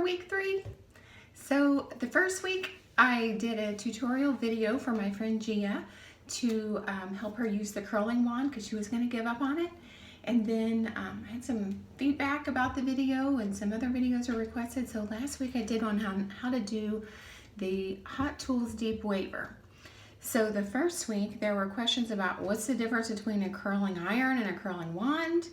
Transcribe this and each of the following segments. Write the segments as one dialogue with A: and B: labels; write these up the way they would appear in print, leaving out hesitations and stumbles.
A: week 3. So the first week I did a tutorial video for my friend Gia to help her use the curling wand because she was going to give up on it. And then I had some feedback about the video and some other videos were requested. So last week I did one on how to do the Hot Tools Deep Waver. So the first week there were questions about what's the difference between a curling iron and a curling wand.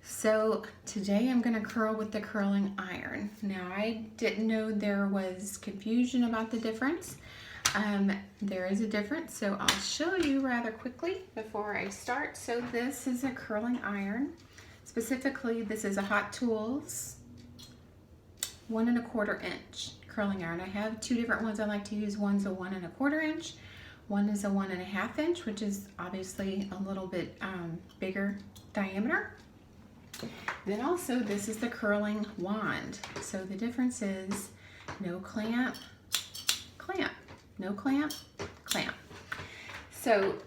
A: So today I'm going to curl with the curling iron. Now I didn't know there was confusion about the difference. There is a difference, so I'll show you rather quickly before I start. So this is a curling iron. Specifically, this is a Hot Tools 1 1/4 inch curling iron. I have two different ones I like to use. One's a 1 1/4 inch. One is a 1 1/2 inch, which is obviously a little bit bigger diameter. Then also this is the curling wand. So the difference is no clamp, clamp, no clamp, clamp. So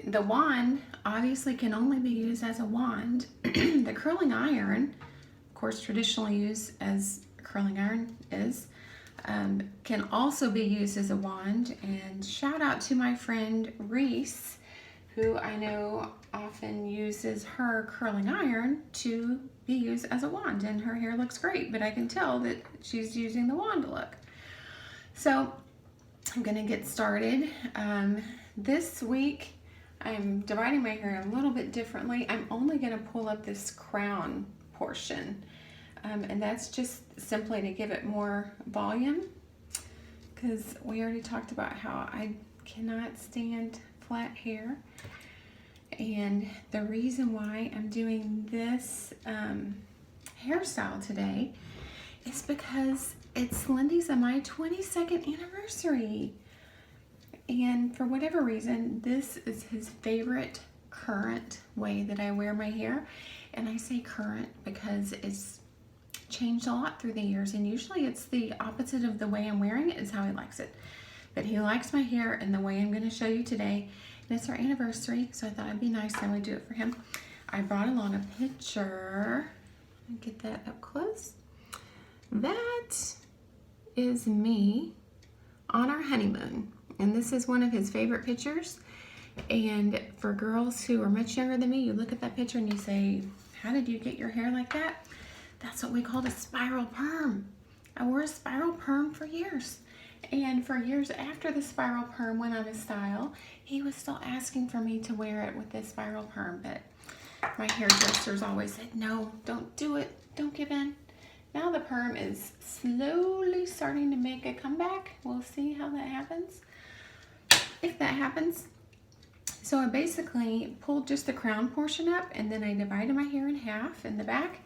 A: the wand obviously can only be used as a wand. The curling iron, of course traditionally used as curling iron is, can also be used as a wand. And shout out to my friend Reese, who I know often uses her curling iron to be used as a wand, and her hair looks great, but I can tell that she's using the wand look. So I'm gonna get started. This week I'm dividing my hair a little bit differently. I'm only gonna pull up this crown portion, and that's just simply to give it more volume, because we already talked about how I cannot stand flat hair. And the reason why I'm doing this hairstyle today is because it's Lindy's and my 22nd anniversary. And for whatever reason, this is his favorite current way that I wear my hair. And I say current because it's changed a lot through the years. And usually it's the opposite of the way I'm wearing it is how he likes it. But he likes my hair and the way I'm going to show you today. And it's our anniversary, so I thought it'd be nice and we'd do it for him. I brought along a picture. Get that up close. That is me on our honeymoon. And this is one of his favorite pictures. And for girls who are much younger than me, you look at that picture and you say, how did you get your hair like that? That's what we called a spiral perm. I wore a spiral perm for years. And for years after the spiral perm went out of style, he was still asking for me to wear it with this spiral perm, but my hairdressers always said, no, don't do it, don't give in. Now the perm is slowly starting to make a comeback. We'll see how that happens, if that happens. So I basically pulled just the crown portion up, and then I divided my hair in half in the back,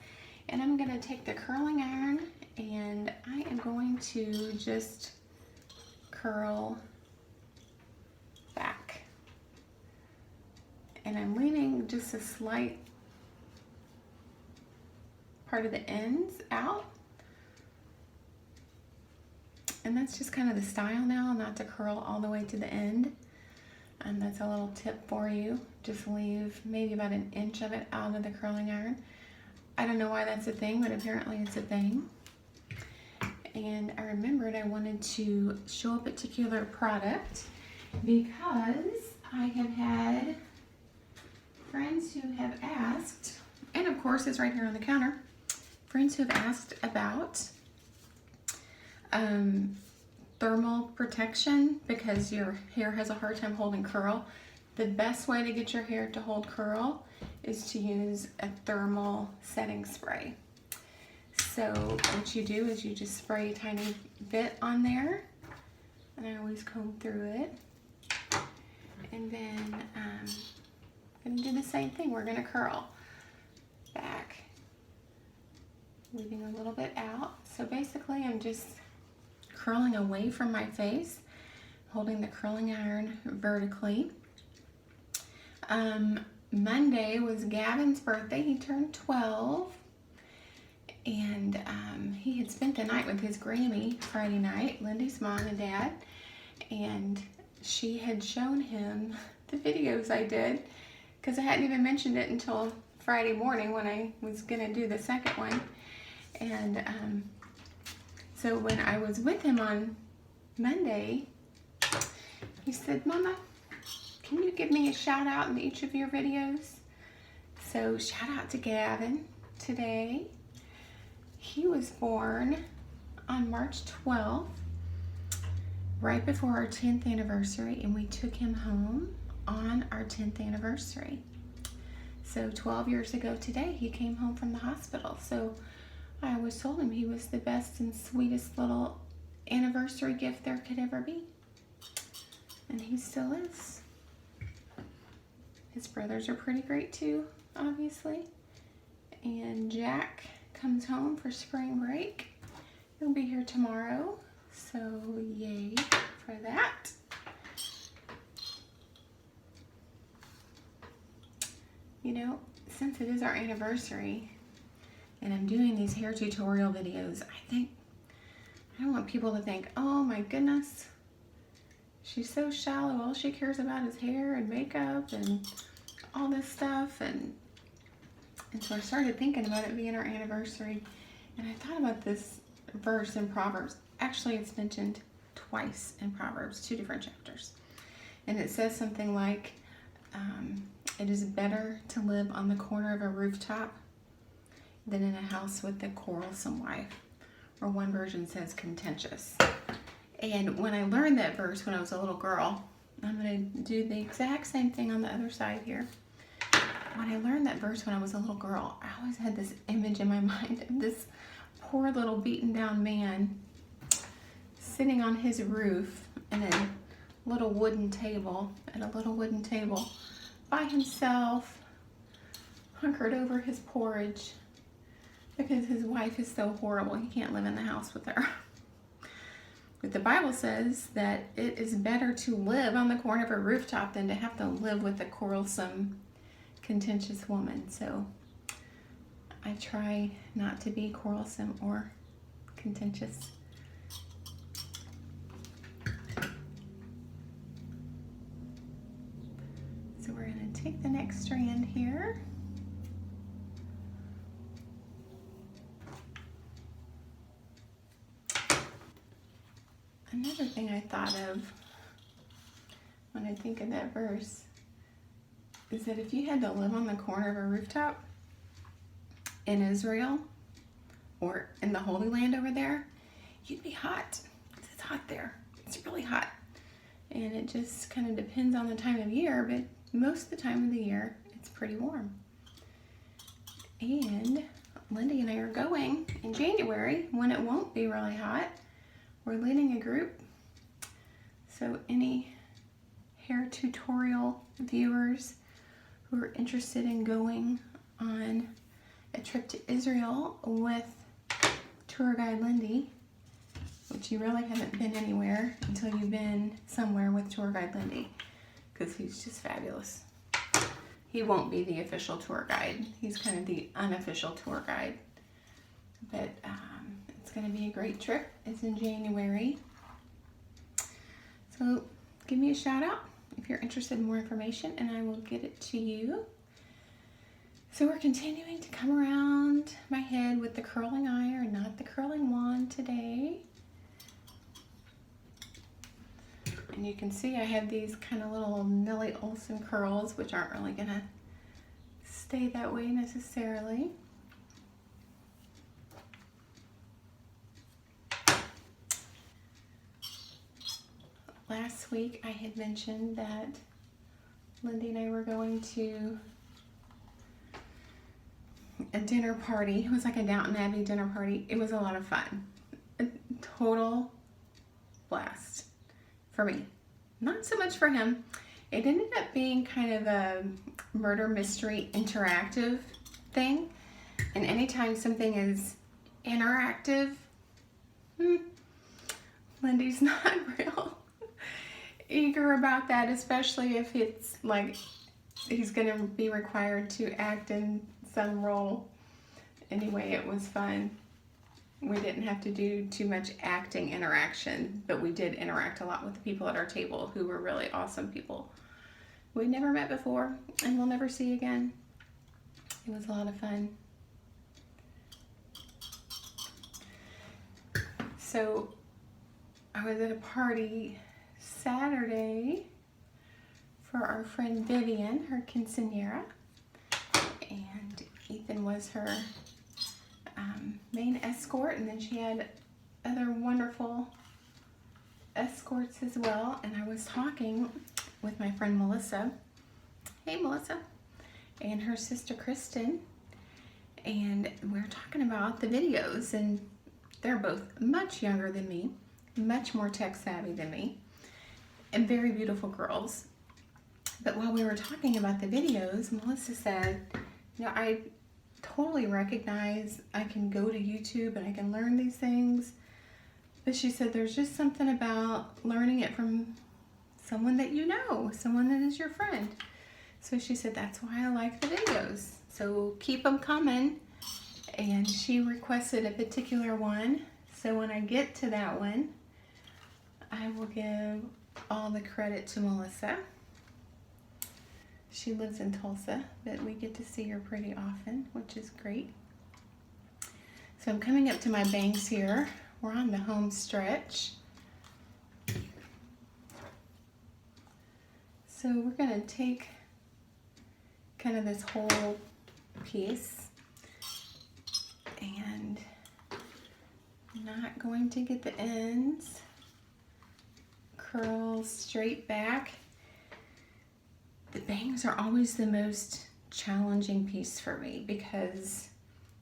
A: and I'm gonna take the curling iron and I am going to just curl back. And I'm leaving just a slight part of the ends out. And that's just kind of the style now, not to curl all the way to the end. And that's a little tip for you. Just leave maybe about an inch of it out of the curling iron. I don't know why that's a thing, but apparently it's a thing. And I remembered I wanted to show a particular product because I have had friends who have asked, and of course it's right here on the counter, friends who have asked about thermal protection because your hair has a hard time holding curl. The best way to get your hair to hold curl is to use a thermal setting spray. So what you do is you just spray a tiny bit on there, and I always comb through it. And then I'm gonna do the same thing. We're gonna curl back, leaving a little bit out. So basically I'm just curling away from my face, holding the curling iron vertically. Monday was Gavin's birthday. He turned 12. And he had spent the night with his Grammy Friday night, Lindy's mom and dad, and she had shown him the videos I did, because I hadn't even mentioned it until Friday morning when I was gonna do the second one. And So when I was with him on Monday, he said, Mama, can you give me a shout out in each of your videos? So shout out to Gavin today. He was born on March 12th, right before our 10th anniversary, and we took him home on our 10th anniversary. So 12 years ago today, he came home from the hospital. So I always told him he was the best and sweetest little anniversary gift there could ever be. And he still is. His brothers are pretty great too, obviously. And Jack comes home for spring break. He'll be here tomorrow. So yay for that. You know, since it is our anniversary and I'm doing these hair tutorial videos, I don't want people to think, oh my goodness, she's so shallow. All she cares about is hair and makeup and all this stuff. And so I started thinking about it being our anniversary. And I thought about this verse in Proverbs. Actually, it's mentioned twice in Proverbs, 2 different chapters. And it says something like, it is better to live on the corner of a rooftop than in a house with a quarrelsome wife. Or one version says contentious. And when I learned that verse when I was a little girl, I'm going to do the exact same thing on the other side here. When I learned that verse when I was a little girl, I always had this image in my mind of this poor little beaten down man sitting on his roof in a little wooden table, by himself, hunkered over his porridge because his wife is so horrible he can't live in the house with her. But the Bible says that it is better to live on the corner of a rooftop than to have to live with a quarrelsome, contentious woman. So I try not to be quarrelsome or contentious. So we're going to take the next strand here. Another thing I thought of when I think of that verse is that if you had to live on the corner of a rooftop in Israel or in the Holy Land over there, you'd be hot. It's hot there. It's really hot. And it just kind of depends on the time of year, but most of the time of the year, it's pretty warm. And Lindy and I are going in January when it won't be really hot. We're leading a group. So any hair tutorial viewers who are interested in going on a trip to Israel with tour guide Lindy, which you really haven't been anywhere until you've been somewhere with tour guide Lindy, because he's just fabulous. He won't be the official tour guide. He's kind of the unofficial tour guide. But it's going to be a great trip. It's in January. So give me a shout out if you're interested in more information and I will get it to you. So we're continuing to come around my head with the curling iron, not the curling wand today. And you can see I have these kind of little Nellie Olson curls, which aren't really going to stay that way necessarily. Last week I had mentioned that Lindy and I were going to a dinner party. It was like a Downton Abbey dinner party. It was a lot of fun. A total blast for me. Not so much for him. It ended up being kind of a murder mystery interactive thing. And anytime something is interactive, Lindy's not real eager about that, especially if it's like he's going to be required to act in some role. Anyway, it was fun. We didn't have to do too much acting interaction, but we did interact a lot with the people at our table who were really awesome people we'd never met before and we'll never see again. It was a lot of fun. So I was at a party Saturday for our friend Vivian, her quinceanera, and Ethan was her main escort, and then she had other wonderful escorts as well. And I was talking with my friend Melissa, hey Melissa, and her sister Kristen, and we were talking about the videos, and they're both much younger than me, much more tech savvy than me, and very beautiful girls. But while we were talking about the videos, Melissa said, you know, I totally recognize I can go to YouTube and I can learn these things, but she said there's just something about learning it from someone that you know, someone that is your friend. So she said that's why I like the videos. So keep them coming. And she requested a particular one. So when I get to that one, I will give all the credit to Melissa. She lives in Tulsa, but we get to see her pretty often, which is great. So I'm coming up to my bangs here. We're on the home stretch. So we're gonna take kind of this whole piece, and I'm not going to get the ends. Curl straight back. The bangs are always the most challenging piece for me, because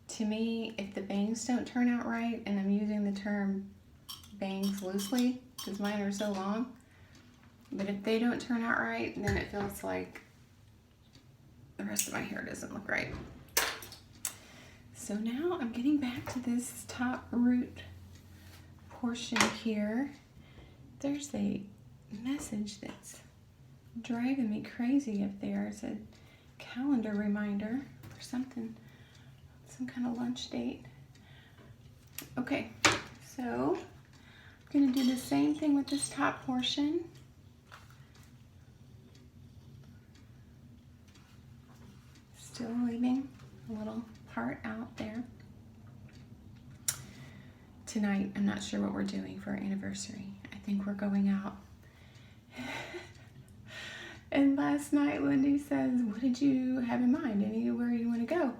A: to me, if the bangs don't turn out right, and I'm using the term bangs loosely because mine are so long, but if they don't turn out right, then it feels like the rest of my hair doesn't look right. So now I'm getting back to this top root portion here. There's a message that's driving me crazy up there. It's a calendar reminder for something, some kind of lunch date. Okay, so I'm gonna do the same thing with this top portion. Still leaving a little part out there. Tonight, I'm not sure what we're doing for our anniversary. I think we're going out. And last night, Lindy says, what did you have in mind? Anywhere you want to go?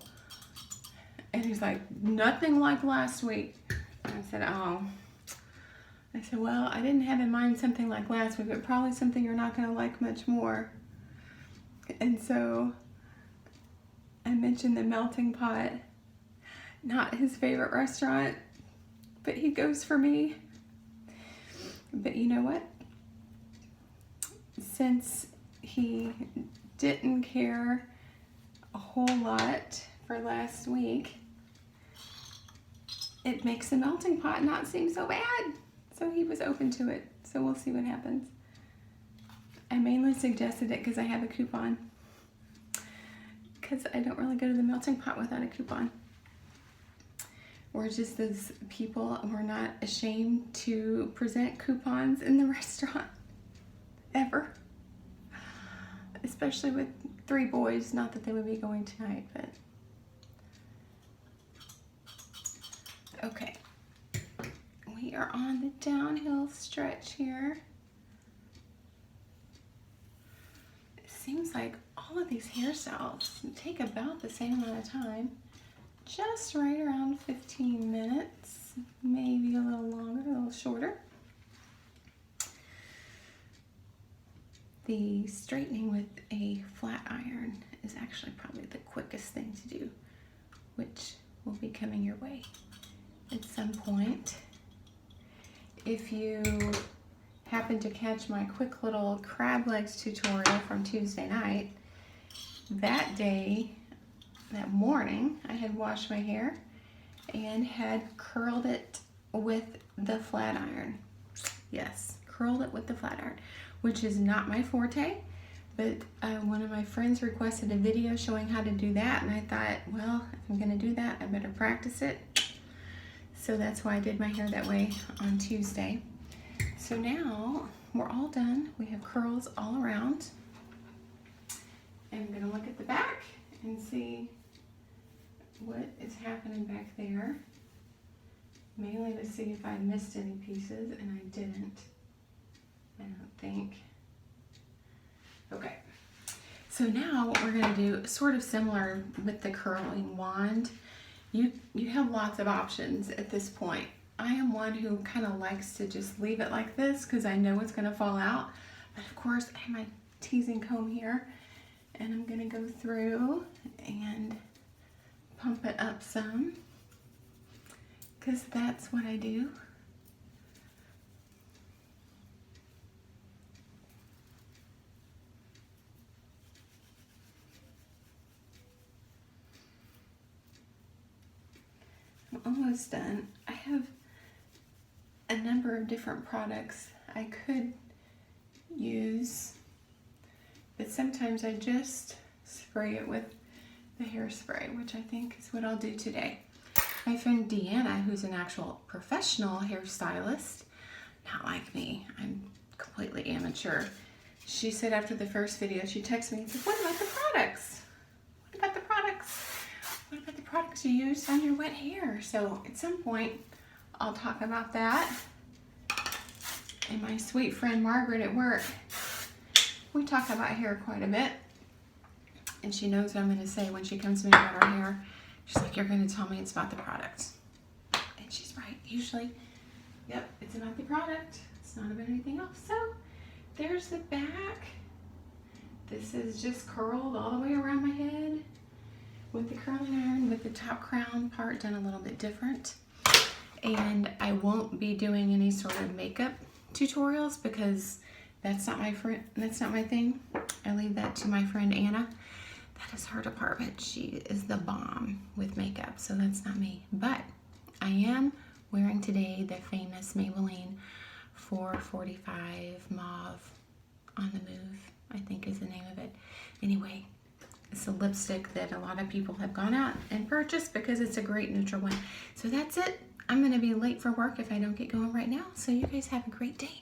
A: And he's like, nothing like last week. I said, oh. I said, well, I didn't have in mind something like last week, but probably something you're not going to like much more. And so I mentioned the Melting Pot, not his favorite restaurant, but he goes for me. But you know what? Since he didn't care a whole lot for last week, it makes the Melting Pot not seem so bad. So he was open to it. So we'll see what happens. I mainly suggested it because I have a coupon, because I don't really go to the Melting Pot without a coupon. We're just those people, we're not ashamed to present coupons in the restaurant, ever. Especially with 3 boys, not that they would be going tonight, but. Okay, we are on the downhill stretch here. It seems like all of these hairstyles take about the same amount of time. Just right around 15 minutes, maybe a little longer, a little shorter. The straightening with a flat iron is actually probably the quickest thing to do, which will be coming your way at some point. If you happen to catch my quick little crab legs tutorial from Tuesday night, that day, that morning, I had washed my hair and had curled it with the flat iron. Yes, curled it with the flat iron, which is not my forte, but one of my friends requested a video showing how to do that, and I thought, well, if I'm gonna do that, I better practice it. So that's why I did my hair that way on Tuesday. So now we're all done. We have curls all around. I'm gonna look at the back and see what is happening back there. mainly to see if I missed any pieces, and I didn't. I don't think. Okay, so now what we're going to do sort of similar with the curling wand. You have lots of options at this point. I am one who kind of likes to just leave it like this because I know it's going to fall out. But of course, I have my teasing comb here, and I'm going to go through and pump it up some because that's what I do. I'm almost done. I have a number of different products I could use, but sometimes I just spray it with the hairspray, which I think is what I'll do today. My friend Deanna, who's an actual professional hairstylist, not like me, I'm completely amateur, she said after the first video, she texted me and said, what about the products? What about the products? What about the products you use on your wet hair? So at some point, I'll talk about that. And my sweet friend Margaret at work, we talk about hair quite a bit. And she knows what I'm going to say when she comes to me about her hair. She's like, you're going to tell me it's about the product. And she's right, usually. Yep, it's about the product. It's not about anything else. So there's the back. This is just curled all the way around my head with the curling iron, with the top crown part done a little bit different. And I won't be doing any sort of makeup tutorials because that's not my thing. I leave that to my friend Anna. That is her department. She is the bomb with makeup, so that's not me. But I am wearing today the famous Maybelline 445 Mauve on the Move, I think is the name of it. Anyway, it's a lipstick that a lot of people have gone out and purchased because it's a great neutral one. So that's it. I'm going to be late for work if I don't get going right now. So you guys have a great day.